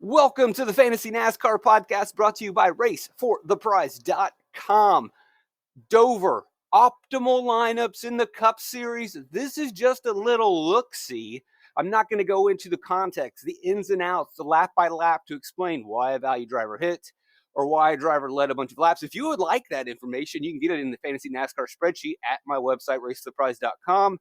Welcome to the Fantasy NASCAR podcast brought to you by racefortheprize.com. Dover, optimal lineups in the Cup Series. This is just a little look-see. I'm not going to go into the context, the ins and outs, the lap by lap to explain why a value driver hit or why a driver led a bunch of laps. If you would like that information, you can get it in the Fantasy NASCAR spreadsheet at my website, racefortheprize.com.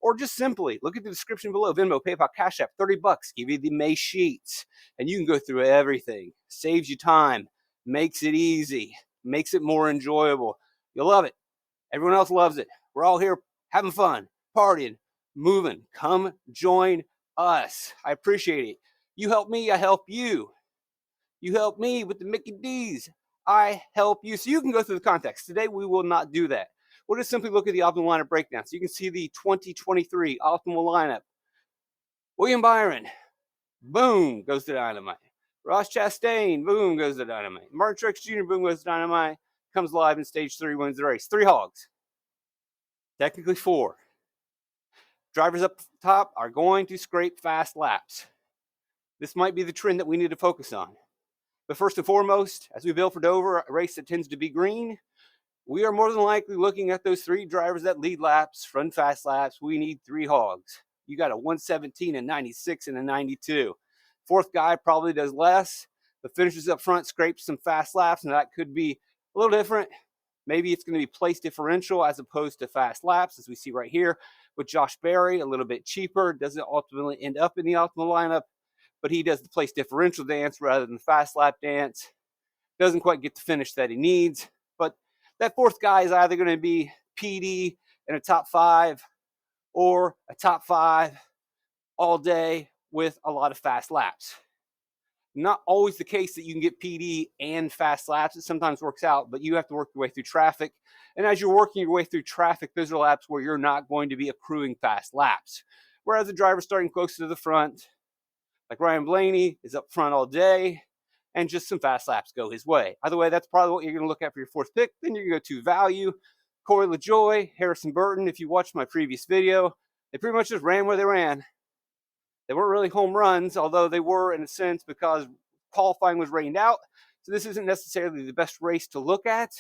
Or just simply look at the description below. Venmo, PayPal, Cash App, $30. Give you the May sheets. And you can go through everything. Saves you time. Makes it easy. Makes it more enjoyable. You'll love it. Everyone else loves it. We're all here having fun, partying, moving. Come join us. I appreciate it. You help me, I help you. You help me with the Mickey D's. I help you. So you can go through the context. Today we will not do that. We'll just simply look at the optimal lineup breakdown. So you can see the 2023 optimal lineup. William Byron, boom, goes to dynamite. Ross Chastain, boom, goes to dynamite. Martin Truex Jr., boom, goes to dynamite. Comes live in stage 3, wins the race. 3 hogs. Technically 4. Drivers up top are going to scrape fast laps. This might be the trend that we need to focus on. But first and foremost, as we build for Dover, a race that tends to be green, we are more than likely looking at those 3 drivers that lead laps, run fast laps. We need 3 hogs. You got a 117, a 96, and a 92. 4th guy probably does less, but finishes up front, scrapes some fast laps, and that could be a little different. Maybe it's going to be place differential as opposed to fast laps, as we see right here with Josh Berry, a little bit cheaper. Doesn't ultimately end up in the optimal lineup, but he does the place differential dance rather than the fast lap dance. Doesn't quite get the finish that he needs, but that 4th guy is either going to be PD in a top 5 or a top 5 all day with a lot of fast laps. Not always the case that you can get PD and fast laps. It sometimes works out, but you have to work your way through traffic. And as you're working your way through traffic, those are laps where you're not going to be accruing fast laps. Whereas the driver starting closer to the front, like Ryan Blaney, is up front all day, and just some fast laps go his way. Either way, that's probably what you're going to look at for your 4th pick. Then you're going to go to value. Corey LaJoie, Harrison Burton. If you watched my previous video, they pretty much just ran where they ran. They weren't really home runs, although they were in a sense because qualifying was rained out. So this isn't necessarily the best race to look at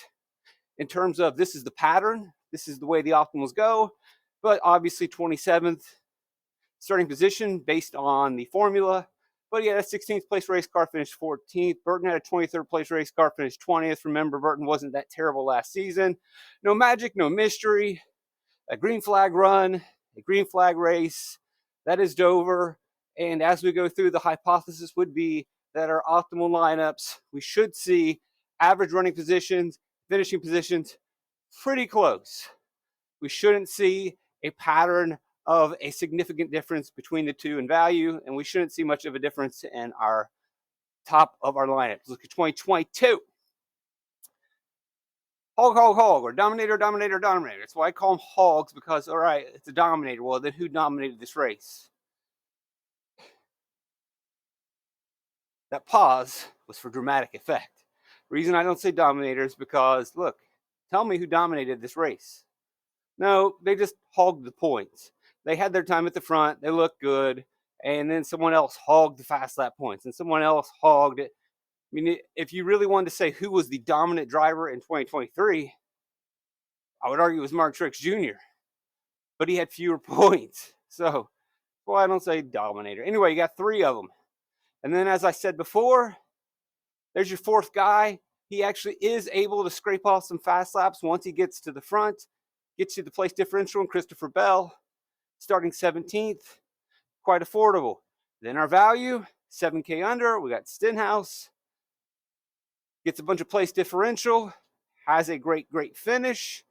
in terms of this is the pattern. This is the way the optimals go. But obviously 27th starting position based on the formula. But he had a 16th place race car, finished 14th. Burton had a 23rd place race car, finished 20th. Remember, Burton wasn't that terrible last season. No magic, no mystery. A green flag run, a green flag race. That is Dover. And as we go through, the hypothesis would be that our optimal lineups, we should see average running positions, finishing positions pretty close. We shouldn't see a pattern of a significant difference between the 2 in value, and we shouldn't see much of a difference in our top of our lineups. Look at 2022. Hog, or dominator. That's why I call them hogs, because, all right, it's a dominator. Well, then who dominated this race? That pause was for dramatic effect. Reason I don't say dominator is because, look, tell me who dominated this race. No, they just hogged the points. They had their time at the front. They looked good. And then someone else hogged the fast lap points. And someone else hogged it. I mean, if you really wanted to say who was the dominant driver in 2023, I would argue it was Martin Truex Jr. But he had fewer points. So, well, I don't say dominator. Anyway, you got 3 of them. And then, as I said before, there's your 4th guy. He actually is able to scrape off some fast laps once he gets to the front. Gets you the place differential in Christopher Bell, starting 17th. Quite affordable. Then our value, 7K under. We got Stenhouse. Gets a bunch of place differential. Has a great finish.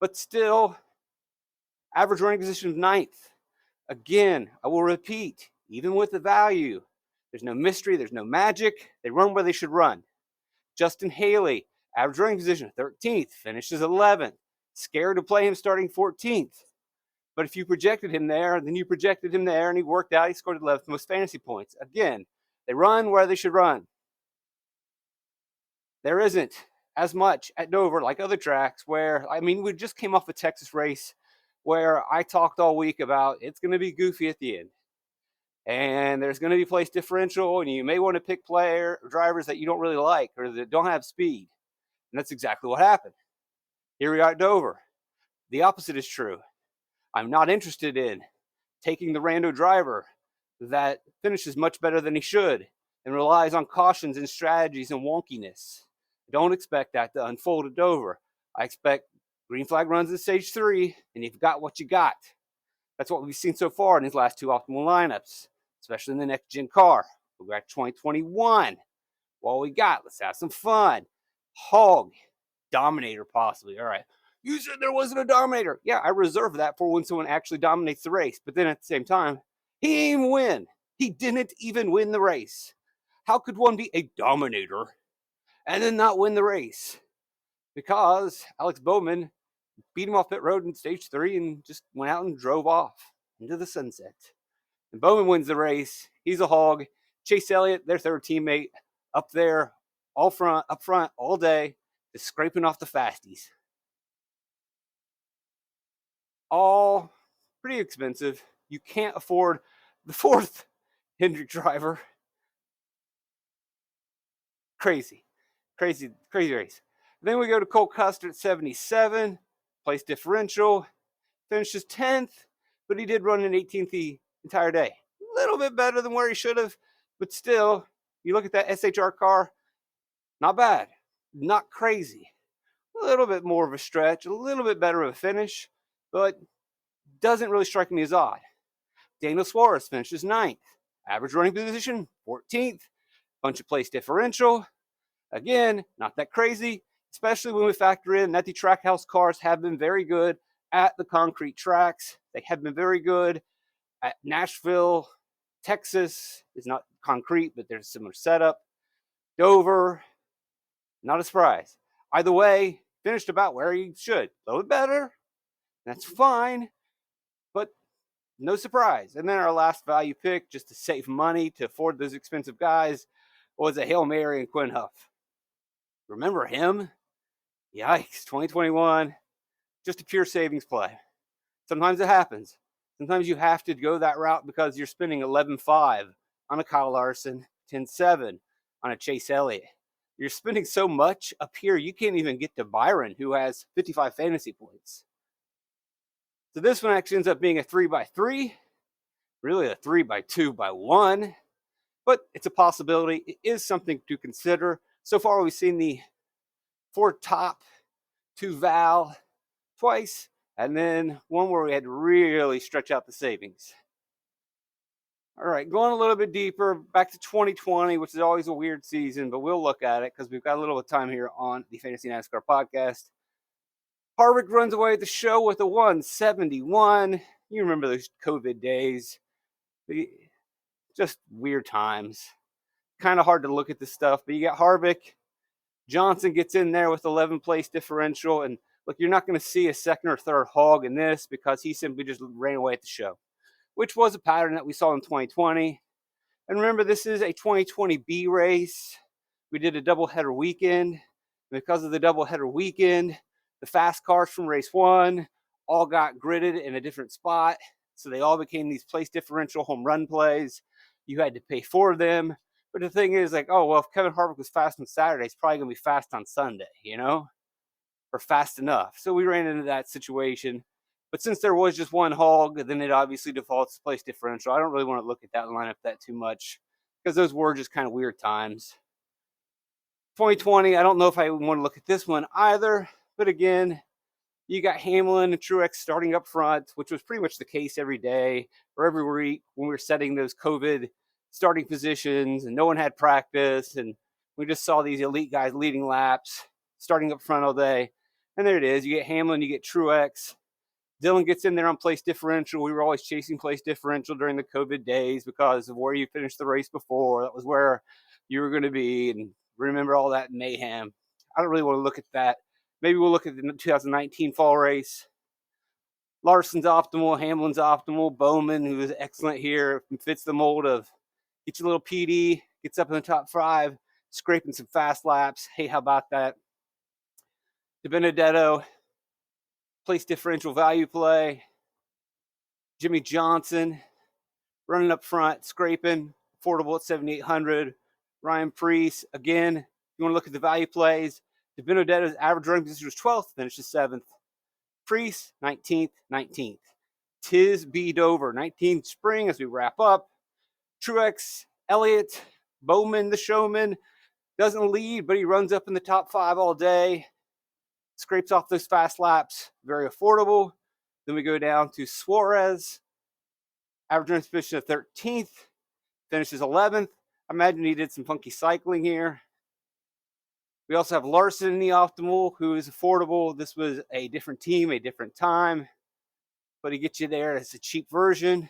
But still, average running position of 9th. Again, I will repeat, even with the value, there's no mystery, there's no magic. They run where they should run. Justin Haley, average running position, 13th, finishes 11th. Scared to play him starting 14th. But if you projected him there, then you projected him there, and he worked out. He scored 11th most fantasy points. Again, they run where they should run. There isn't as much at Dover like other tracks where, I mean, we just came off a Texas race where I talked all week about it's going to be goofy at the end. And there's going to be place differential, and you may want to pick drivers that you don't really like or that don't have speed. And that's exactly what happened. Here we are at Dover. The opposite is true. I'm not interested in taking the rando driver that finishes much better than he should and relies on cautions and strategies and wonkiness. Don't expect that to unfold at Dover. I expect green flag runs in stage 3, and you've got what you got. That's what we've seen so far in these last 2 optimal lineups, especially in the next gen car. We're back to 2021. What we got? Let's have some fun. Hog, Dominator possibly. All right. You said there wasn't a Dominator. Yeah, I reserve that for when someone actually dominates the race. But then at the same time, he didn't even win. He didn't even win the race. How could one be a Dominator and then not win the race? Because Alex Bowman beat him off pit road in stage 3 and just went out and drove off into the sunset. And Bowman wins the race. He's a hog. Chase Elliott, their third teammate, up there, up front, all day, just scraping off the fasties. All pretty expensive. You can't afford the 4th Hendrick driver. Crazy race. Then we go to Cole Custer at 77, place differential, finishes 10th, but he did run an 18th the entire day. A little bit better than where he should have, but still, you look at that SHR car, not bad, not crazy. A little bit more of a stretch, a little bit better of a finish, but doesn't really strike me as odd. Daniel Suarez finishes 9th. Average running position, 14th. Bunch of place differential. Again, not that crazy, especially when we factor in that the Trackhouse cars have been very good at the concrete tracks. They have been very good at Nashville. Texas is not concrete, but there's a similar setup. Dover, not a surprise. Either way, finished about where he should. A little bit better, that's fine, but no surprise. And then our last value pick, just to save money to afford those expensive guys, was a Hail Mary and Quinn Huff. Remember him? Yikes, 2021, just a pure savings play. Sometimes it happens. Sometimes you have to go that route because you're spending 11.5 on a Kyle Larson, 10.7 on a Chase Elliott. You're spending so much up here, you can't even get to Byron, who has 55 fantasy points. So this one actually ends up being a 3x3, really a 3x2x1, but it's a possibility. It is something to consider. So far, we've seen the 4 top, 2 Val twice, and then one where we had to really stretch out the savings. All right, going a little bit deeper, back to 2020, which is always a weird season, but we'll look at it because we've got a little bit of time here on the Fantasy NASCAR podcast. Harvick runs away at the show with a 171. You remember those COVID days. Just weird times. Kind of hard to look at this stuff, but you got Harvick. Johnson gets in there with 11 place differential, and look, you're not going to see a second or third hog in this because he simply just ran away at the show, which was a pattern that we saw in 2020. And remember, this is a 2020 B race. We did a doubleheader weekend. And because of the doubleheader weekend, the fast cars from race 1 all got gridded in a different spot. So they all became these place differential home run plays. You had to pay for them. But the thing is, like, oh, well, if Kevin Harvick was fast on Saturday, he's probably going to be fast on Sunday, or fast enough. So we ran into that situation. But since there was just one hog, then it obviously defaults to place differential. I don't really want to look at that lineup that too much because those were just kind of weird times. 2020, I don't know if I want to look at this one either. But again, you got Hamlin and Truex starting up front, which was pretty much the case every day or every week when we were setting those COVID starting positions and no one had practice. And we just saw these elite guys leading laps, starting up front all day. And there it is. You get Hamlin, you get Truex. Dylan gets in there on place differential. We were always chasing place differential during the COVID days because of where you finished the race before. That was where you were going to be. And remember all that mayhem. I don't really want to look at that. Maybe we'll look at the 2019 fall race. Larson's optimal, Hamlin's optimal, Bowman, who is excellent here, fits the mold of gets a little PD, gets up in the top 5, scraping some fast laps. Hey, how about that? DiBenedetto, place differential value play. Jimmy Johnson, running up front, scraping, affordable at 7,800. Ryan Preece, again, you want to look at the value plays. DiBenedetto's average running position was 12th, finishes 7th. Preece, 19th, 19th. Tiz B. Dover, 19th spring as we wrap up. Truex, Elliott, Bowman, the showman, doesn't lead, but he runs up in the top 5 all day. Scrapes off those fast laps, very affordable. Then we go down to Suarez, average running position of 13th, finishes 11th. I imagine he did some funky cycling here. We also have Larson in the optimal, who is affordable. This was a different team, a different time, but he gets you there as a cheap version.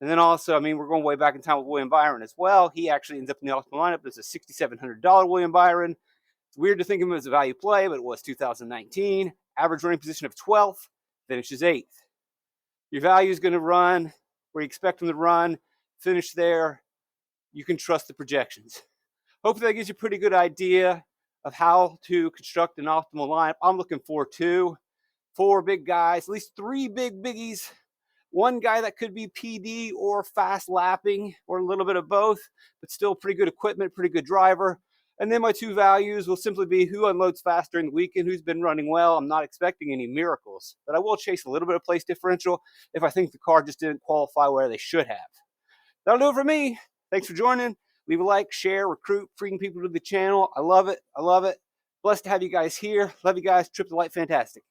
And then also, I mean, we're going way back in time with William Byron as well. He actually ends up in the optimal lineup. There's a $6,700 William Byron. It's weird to think of him as a value play, but it was 2019. Average running position of 12th, finishes 8th. Your value is going to run where you expect him to run, finish there. You can trust the projections. Hopefully that gives you a pretty good idea of how to construct an optimal lineup. I'm looking for 4 big guys, at least 3 big biggies. One guy that could be PD or fast lapping or a little bit of both, but still pretty good equipment, pretty good driver. And then my 2 values will simply be who unloads fast during the weekend, who's been running well. I'm not expecting any miracles, but I will chase a little bit of place differential if I think the car just didn't qualify where they should have. That'll do it for me. Thanks for joining. Leave a like, share, recruit, bring people to the channel. I love it. I love it. Blessed to have you guys here. Love you guys. Trip the Light, fantastic.